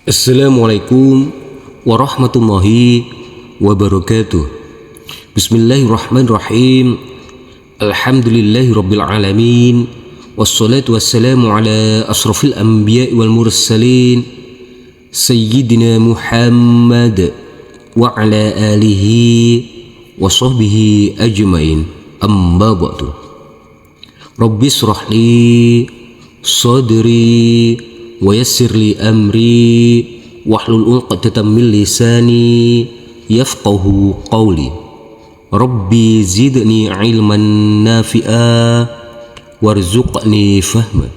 Assalamualaikum warahmatullahi wabarakatuh. Bismillahirrahmanirrahim. Alhamdulillahi rabbil alamin. Wassalatu wassalamu ala asrafil anbiya wal mursalin Sayyidina Muhammad wa ala alihi wa sahbihi ajmain. Amma ba'du. Rabbi shrah li sadri wa yassir li amri wahlul 'uqdatam min lisani yafqahu qawli. Rabbi zidni ilman nafi'a warzuqni fahma.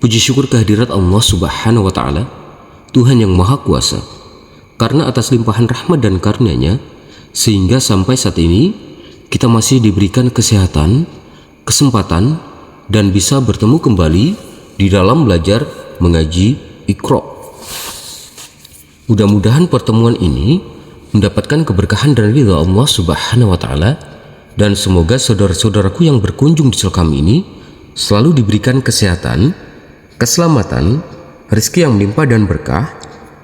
Puji syukur kehadirat Allah Subhanahu wa taala, Tuhan yang Maha Kuasa, karena atas limpahan rahmat dan karunia-Nya sehingga sampai saat ini kita masih diberikan kesehatan, kesempatan dan bisa bertemu kembali di dalam belajar mengaji Iqra. Mudah-mudahan pertemuan ini mendapatkan keberkahan dan ridha Allah Subhanahu wa taala, dan semoga saudara-saudaraku yang berkunjung di channel kami ini selalu diberikan kesehatan, keselamatan, rezeki yang melimpah dan berkah,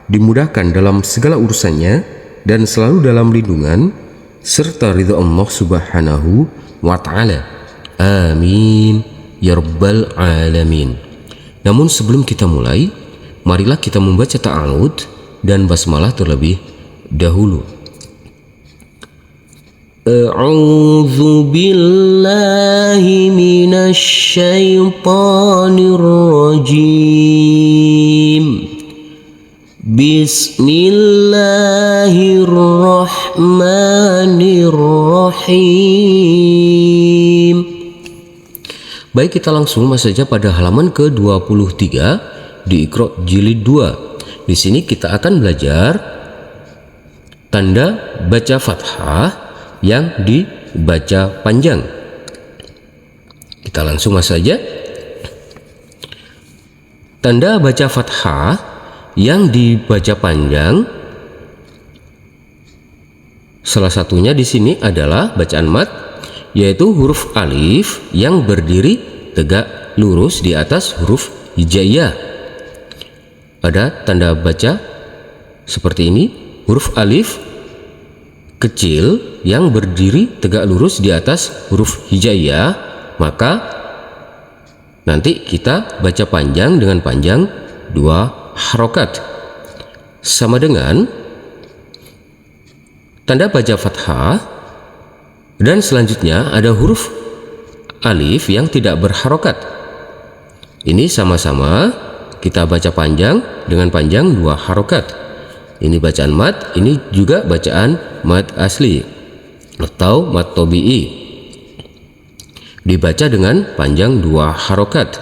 dimudahkan dalam segala urusannya dan selalu dalam lindungan serta ridha Allah Subhanahu wa taala. Amin ya rabbal alamin. Namun sebelum kita mulai, marilah kita membaca ta'awudz dan basmalah terlebih dahulu. A'udzu billahi minasy syaithanir rajim. Bismillahirrahmanirrahim. Baik, kita langsung masuk saja pada halaman ke-23 di Iqra jilid 2. Di sini kita akan belajar tanda baca fathah yang dibaca panjang. Kita langsung masuk saja. Tanda baca fathah yang dibaca panjang, salah satunya di sini adalah bacaan mat, yaitu huruf alif yang berdiri tegak lurus di atas huruf hijaiyah. Ada tanda baca seperti ini, huruf alif kecil yang berdiri tegak lurus di atas huruf hijaiyah, maka nanti kita baca panjang dengan panjang 2 harokat, sama dengan tanda baca fathah. Dan selanjutnya ada huruf alif yang tidak berharokat. Ini sama-sama kita baca panjang dengan panjang 2 harokat. Ini bacaan mat, ini juga bacaan mat asli atau mat tobi'i, dibaca dengan panjang 2 harokat.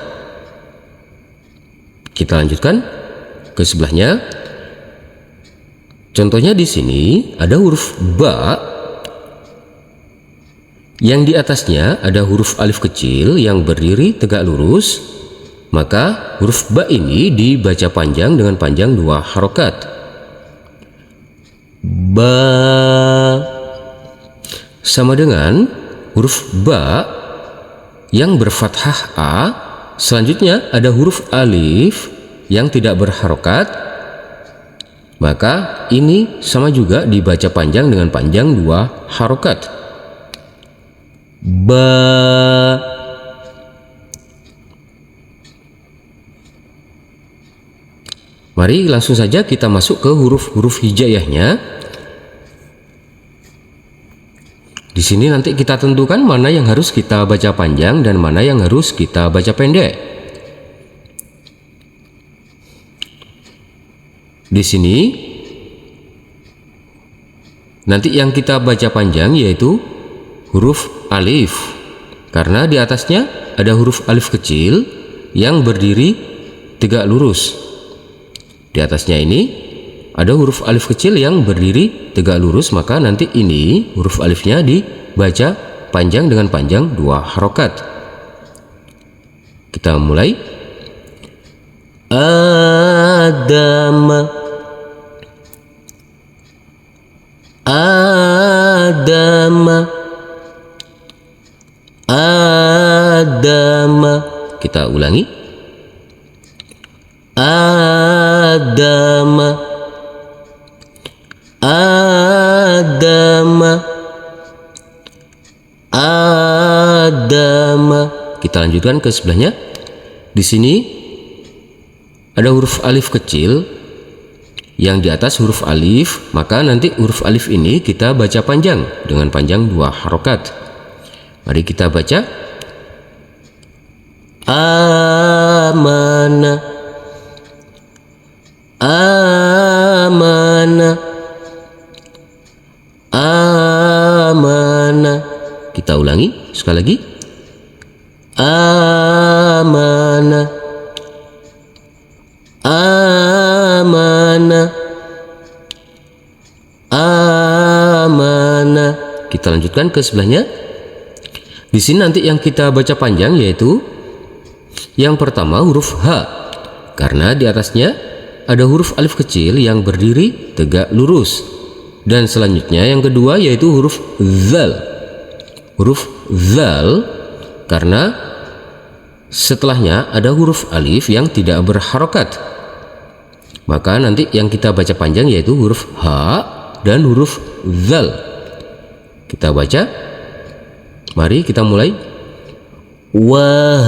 Kita lanjutkan ke sebelahnya. Contohnya di sini ada huruf ba yang di atasnya ada huruf alif kecil yang berdiri tegak lurus, maka huruf ba ini dibaca panjang dengan panjang 2 harokat. Ba, sama dengan huruf ba yang berfathah a. Selanjutnya ada huruf alif yang tidak berharokat, maka ini sama juga dibaca panjang dengan panjang 2 harokat. Ba. Mari langsung saja kita masuk ke huruf-huruf hijaiyahnya. Di sini nanti kita tentukan mana yang harus kita baca panjang dan mana yang harus kita baca pendek. Di sini nanti yang kita baca panjang yaitu huruf alif, karena di atasnya ada huruf alif kecil yang berdiri tegak lurus. Di atasnya ini ada huruf alif kecil yang berdiri tegak lurus, maka nanti ini huruf alifnya dibaca panjang dengan panjang 2 harokat. Kita mulai. Adam, Adam, Adam. Kita ulangi. Adam. Adama, Adama, Adama. Kita lanjutkan ke sebelahnya. Di sini ada huruf alif kecil yang di atas huruf alif, maka nanti huruf alif ini kita baca panjang dengan panjang 2 harokat. Mari kita baca. Amana, amana, amana. Kita ulangi sekali lagi. Amana, amana, amana. Kita lanjutkan ke sebelahnya. Di sini nanti yang kita baca panjang yaitu yang pertama huruf H, karena di atasnya ada huruf alif kecil yang berdiri tegak lurus. Dan selanjutnya yang kedua yaitu huruf Zal. Huruf Zal karena setelahnya ada huruf alif yang tidak berharokat. Maka nanti yang kita baca panjang yaitu huruf H dan huruf Zal. Kita baca. Mari kita mulai. Wahadza,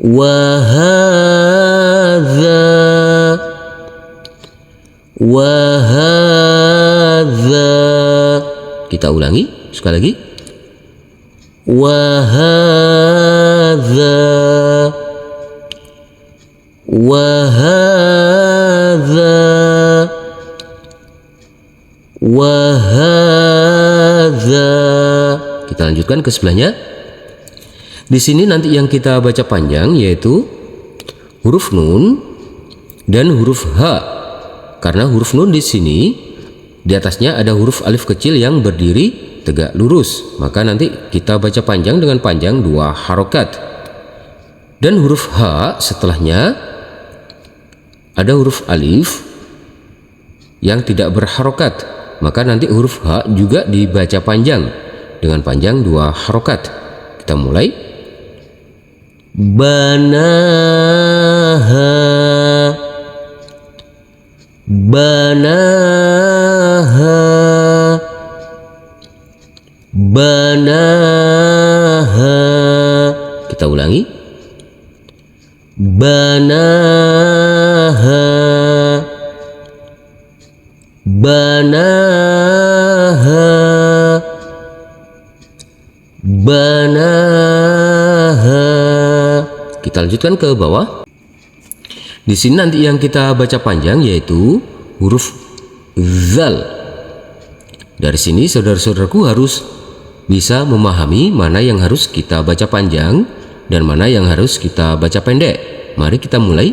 wahadza, wahadza. Kita ulangi sekali lagi. Wahadza, wahadza, wahadza. Kita lanjutkan ke sebelahnya. Di sini nanti yang kita baca panjang yaitu huruf nun dan huruf H. Karena huruf nun di sini di atasnya ada huruf alif kecil yang berdiri tegak lurus, maka nanti kita baca panjang dengan panjang 2 harokat. Dan huruf H setelahnya ada huruf alif yang tidak berharokat, maka nanti huruf H juga dibaca panjang dengan panjang 2 harokat. Kita mulai. Banaha, banaha, banaha. Kita ulangi. Banaha, banaha, banaha. Kita lanjutkan ke bawah. Di sini nanti yang kita baca panjang yaitu huruf Zal. Dari sini saudara-saudaraku harus bisa memahami mana yang harus kita baca panjang dan mana yang harus kita baca pendek. Mari kita mulai.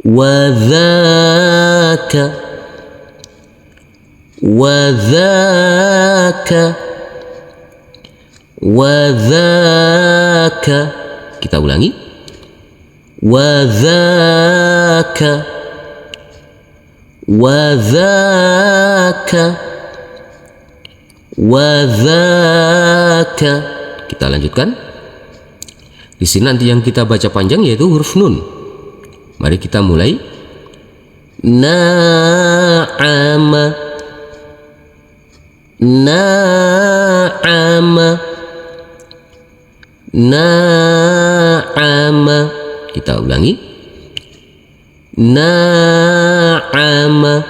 Wadzaka, wadzaka, wadzaka. Kita ulangi. Wadzaka, wadzaka, wadzaka. Kita lanjutkan. Di sini nanti yang kita baca panjang yaitu huruf nun. Mari kita mulai. Na'ama, na'ama, na'ama. Kita ulangi. Na'ama,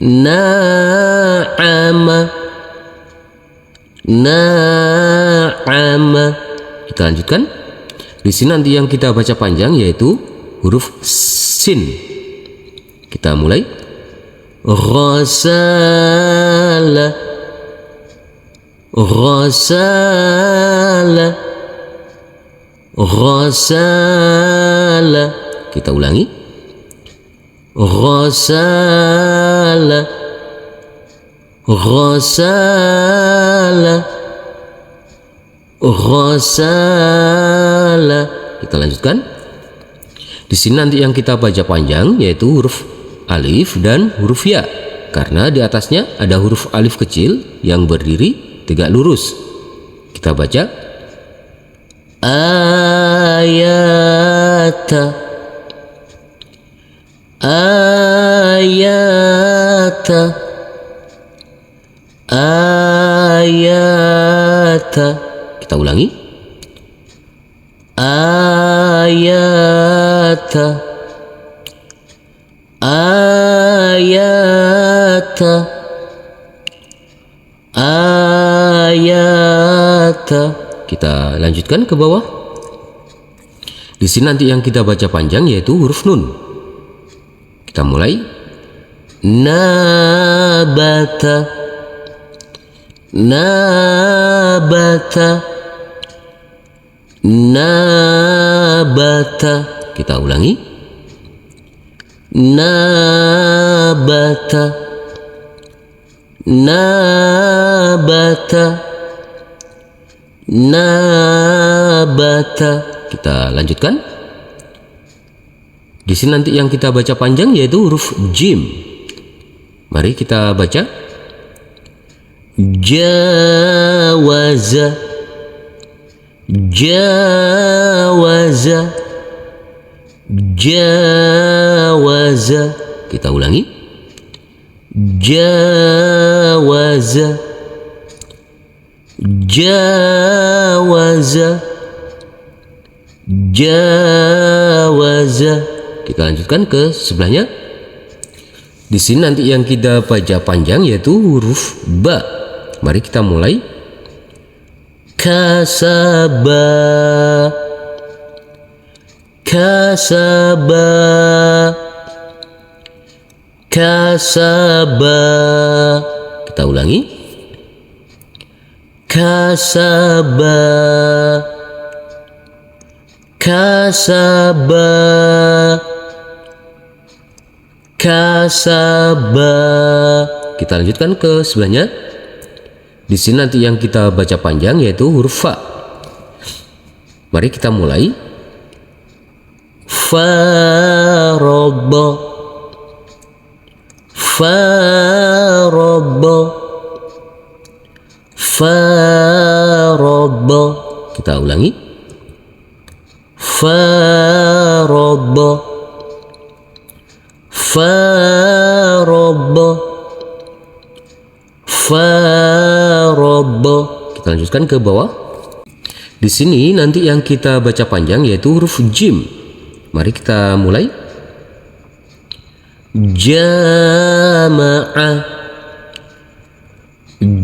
na'ama, na'ama. Kita lanjutkan. Di sini nanti yang kita baca panjang yaitu huruf sin. Kita mulai. Ghasala, ghasala, ghasala. Kita ulangi. Ghasala, ghasala, ghasala. Kita lanjutkan. Di sini nanti yang kita baca panjang yaitu huruf alif dan huruf ya, karena di atasnya ada huruf alif kecil yang berdiri tegak lurus. Kita baca. ayata, ayata, ayata. Kita ulangi. Ayata, ayata, ayata. Kita lanjutkan ke bawah. Di sini nanti yang kita baca panjang yaitu huruf nun. Kita mulai. Nabata, nabata, nabata. Kita ulangi. Nabata, nabata, nabata. Kita lanjutkan. Di sini nanti yang kita baca panjang yaitu huruf jim. Mari kita baca. Jawaza, jawaza, jawaza. Kita ulangi. Jawaza, jawaza, jawaza. Kita lanjutkan ke sebelahnya. Di sini nanti yang kita baca panjang yaitu huruf ba. Mari kita mulai. Kasaba, kasaba, kasaba. Kita ulangi. Kasaba, kasaba, kasaba. Kita lanjutkan ke sebelahnya. Di sini nanti yang kita baca panjang yaitu huruf fa. Mari kita mulai. Farobo, farobo, farobo. Kita ulangi. Farobo, farobo, farobo. Kita lanjutkan ke bawah. Di sini nanti yang kita baca panjang yaitu huruf jim. Mari kita mulai. Jama'a,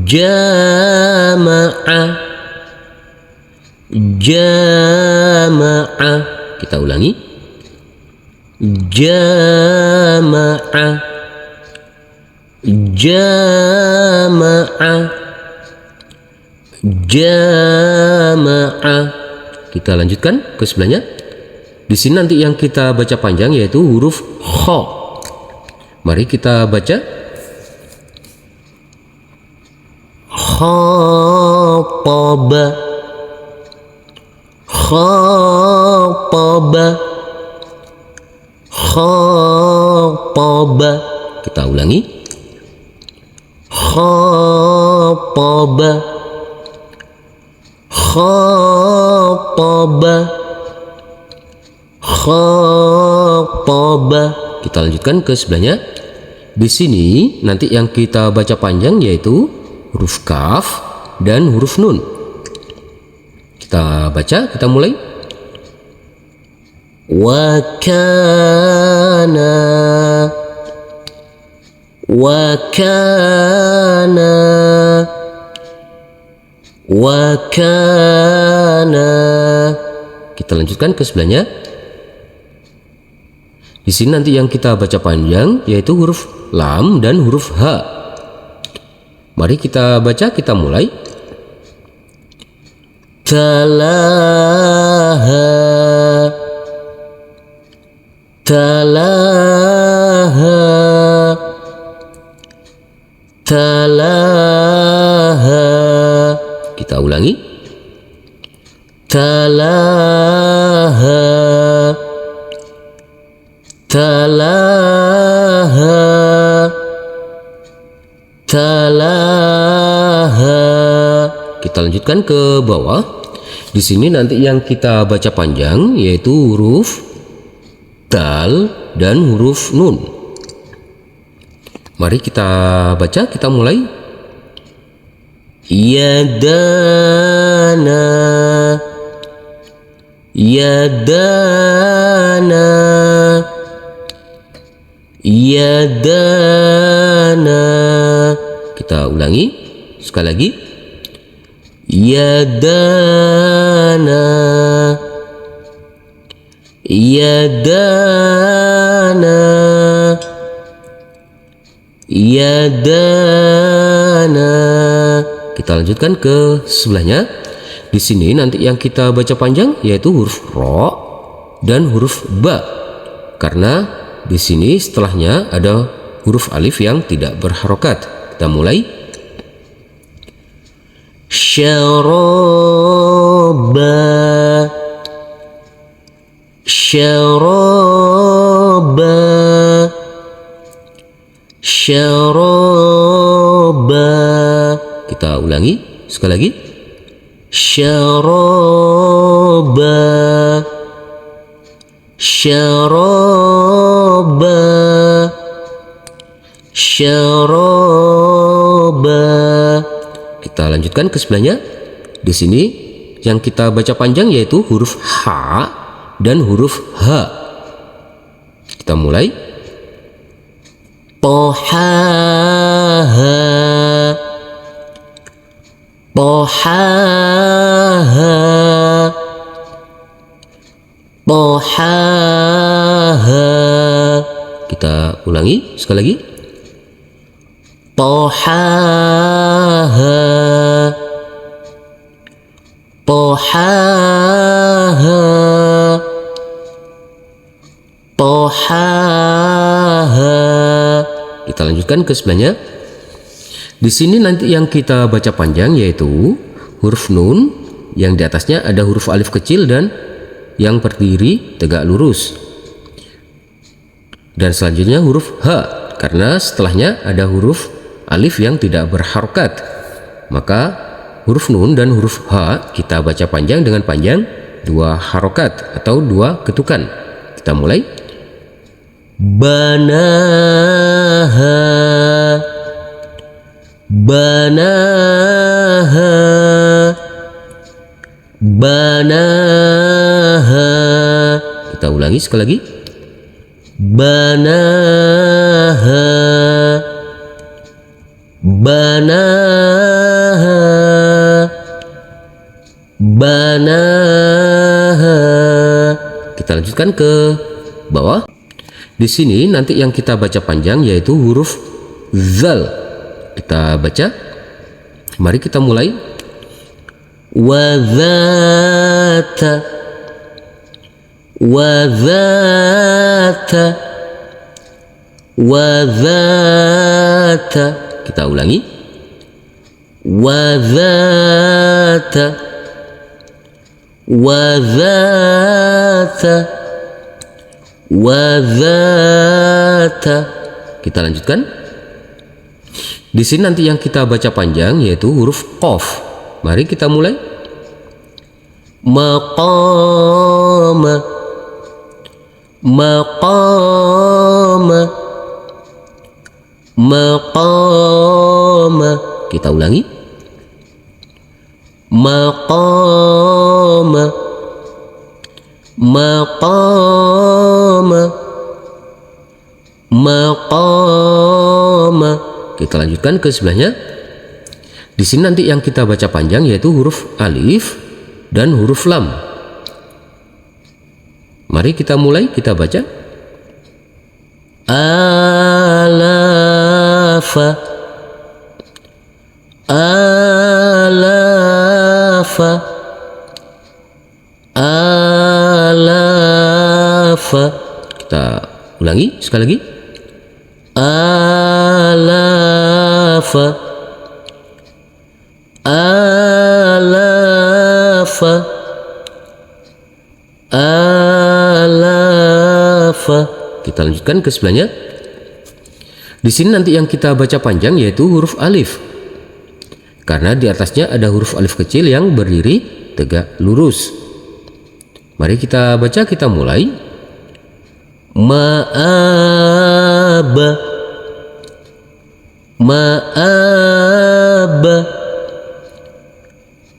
jama'a, jama'a. Kita ulangi. Jama'a, jama'a, jama'a. Kita lanjutkan ke sebelahnya. Di sini nanti yang kita baca panjang yaitu huruf kha. Mari kita baca. Khataba, khataba, khataba. Kita ulangi. Khataba, khataba, khataba. Kita lanjutkan ke sebelahnya. Di sini nanti yang kita baca panjang yaitu huruf kaf dan huruf nun. Kita baca, kita mulai. Wa kana, wa kana, wa kana. Kita lanjutkan ke sebelahnya. Di sini nanti yang kita baca panjang yaitu huruf lam dan huruf ha. Mari kita baca, kita mulai. Talaha, talaha, talaha. Kita ulangi. Talaha, talaha, talaha. Kita lanjutkan ke bawah. Di sini nanti yang kita baca panjang yaitu huruf dal dan huruf nun. Mari kita baca, kita mulai. Yadana, yadana, yadana. Kita ulangi sekali lagi. Yadana, yadana, yadana. Kita lanjutkan ke sebelahnya. Di sini nanti yang kita baca panjang yaitu huruf ro dan huruf ba. Karena di sini setelahnya ada huruf alif yang tidak berharokat. Kita mulai. Syaraba, syaraba, syaraba. Kita ulangi sekali lagi. Syaraba, syaraba, syaraba. Kita lanjutkan ke sebelahnya. Di sini yang kita baca panjang yaitu huruf H dan huruf H. Kita mulai. Tohaha, tohaha, tohaha. Kita ulangi sekali lagi. Tohaha, tohaha, tohaha. Kita lanjutkan ke sebelahnya. Di sini nanti yang kita baca panjang yaitu huruf nun, yang di atasnya ada huruf alif kecil dan yang berdiri tegak lurus. Dan selanjutnya huruf H, karena setelahnya ada huruf alif yang tidak berharokat. Maka huruf nun dan huruf H kita baca panjang dengan panjang 2 harokat atau 2 ketukan. Kita mulai. Banaha, banaha, banaha. Kita ulangi sekali lagi. Banaha, banaha, banaha. Kita lanjutkan ke bawah. Di sini nanti yang kita baca panjang yaitu huruf zal. Kita baca. Mari kita mulai. Wadzata, wadzata, wadzata. Kita ulangi. Wadzata, wadzata, wadzata. Kita lanjutkan. Di sini nanti yang kita baca panjang yaitu huruf qaf. Mari kita mulai. Maqama, maqama, maqama. Kita ulangi. Maqama, maqama, maqama. Kita lanjutkan ke sebelahnya. Di sini nanti yang kita baca panjang yaitu huruf alif dan huruf lam. Mari kita mulai, kita baca. Alafa, alafa, alafa. Kita ulangi sekali lagi. Alafa, alafa, alafa. Kita lanjutkan ke sebelahnya. Di sini nanti yang kita baca panjang yaitu huruf alif. Karena di atasnya ada huruf alif kecil yang berdiri tegak lurus. Mari kita baca, kita mulai. Ma'ab, ma'ab,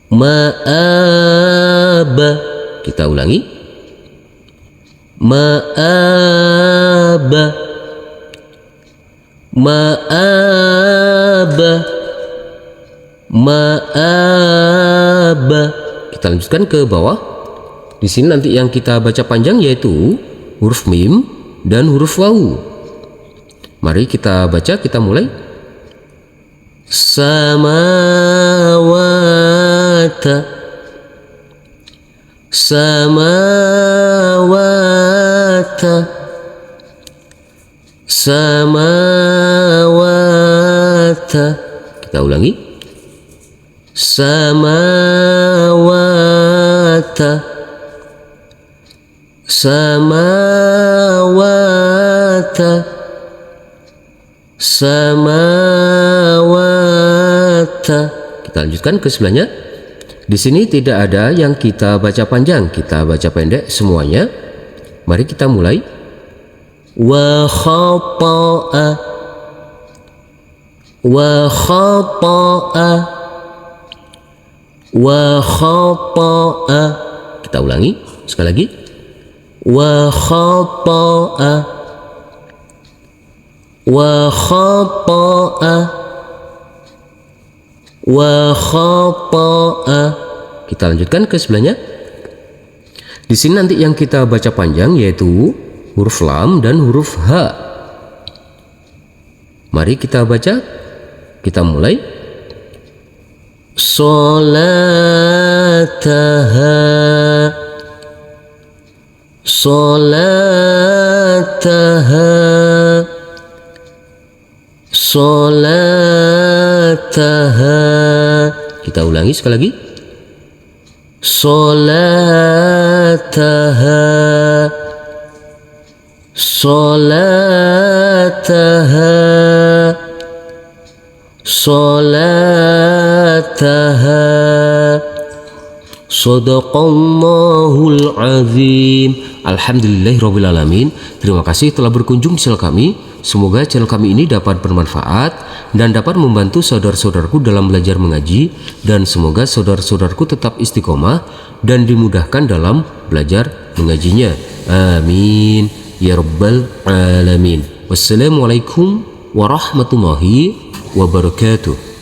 ma'ab. Kita ulangi. Ma'ab, ma'ab, ma'ab. Kita lanjutkan ke bawah. Di sini nanti yang kita baca panjang yaitu huruf mim dan huruf wawu. Mari kita baca, kita mulai. Samawata, samawata, samawata. Kita ulangi. Samawata, samawata, samawata. Kita lanjutkan ke sebelahnya. Di sini tidak ada yang kita baca panjang, kita baca pendek semuanya. Mari kita mulai. Wa khata'a, wa khata'a, wa khata'a. Kita ulangi sekali lagi. Wa khata'a, wa khata'a, wa khata'a. Kita lanjutkan ke sebelahnya. Di sini nanti yang kita baca panjang yaitu huruf lam dan huruf ha. Mari kita baca, kita mulai. Salataha, salataha, salataha. Kita ulangi sekali lagi. Salataha, salataha, salataha. Shadaqallahul azim. Alhamdulillahirrabbilalamin. Terima kasih telah berkunjung di channel kami. Semoga channel kami ini dapat bermanfaat dan dapat membantu saudara-saudaraku dalam belajar mengaji, dan semoga saudara-saudaraku tetap istiqomah dan dimudahkan dalam belajar mengajinya. Amin ya rabbal alamin. Wassalamualaikum warahmatullahi wabarakatuh.